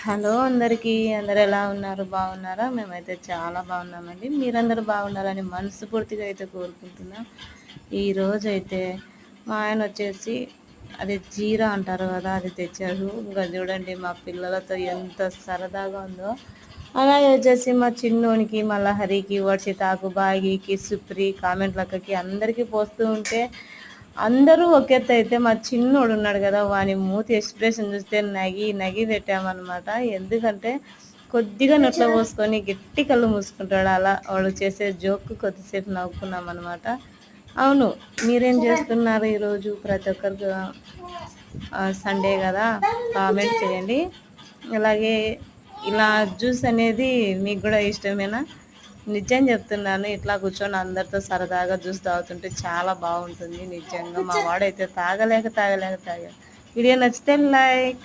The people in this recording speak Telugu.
హలో అందరికీ. అందరూ ఎలా ఉన్నారు? బాగున్నారా? మేమైతే చాలా బాగున్నామండి. మీరందరూ బాగుండాలని మనస్ఫూర్తిగా అయితే కోరుకుంటున్నా. ఈరోజైతే మా ఆయన వచ్చేసి అది జీరా అంటారు కదా, అది తెచ్చారు. ఇంకా చూడండి మా పిల్లలతో ఎంత సరదాగా ఉందో. అలాగే వచ్చేసి మా చిన్నోనికి, మళ్ళా హరికి, వర్షితాకు, బాగికి, సుప్రి, కామెంట్లక్కకి అందరికీ పోస్తూ ఉంటే అందరూ ఒకెత్త అయితే మా చిన్నోడు ఉన్నాడు కదా, వాని మూతి ఎక్స్ప్రెషన్ చూస్తే నగి నగి పెట్టామన్నమాట. ఎందుకంటే కొద్దిగా నొట్లో పోసుకొని గట్టి కళ్ళు మూసుకుంటాడు. అలా వాడు చేసే జోక్ కొద్దిసేపు నవ్వుకున్నాం అనమాట. అవును, మీరేం చేస్తున్నారు ఈరోజు? ప్రతి ఒక్కరికి సండే కదా, కామెంట్ చేయండి. అలాగే ఇలా జ్యూస్ అనేది మీకు కూడా ఇష్టమేనా? నిజం చెప్తున్నాను, ఇట్లా కూర్చొని అందరితో సరదాగా జ్యూస్ తాగుతుంటే చాలా బాగుంటుంది. నిజంగా మా వాడైతే తాగలేక తాగలేక తాగా. వీడియో నచ్చితే లైక్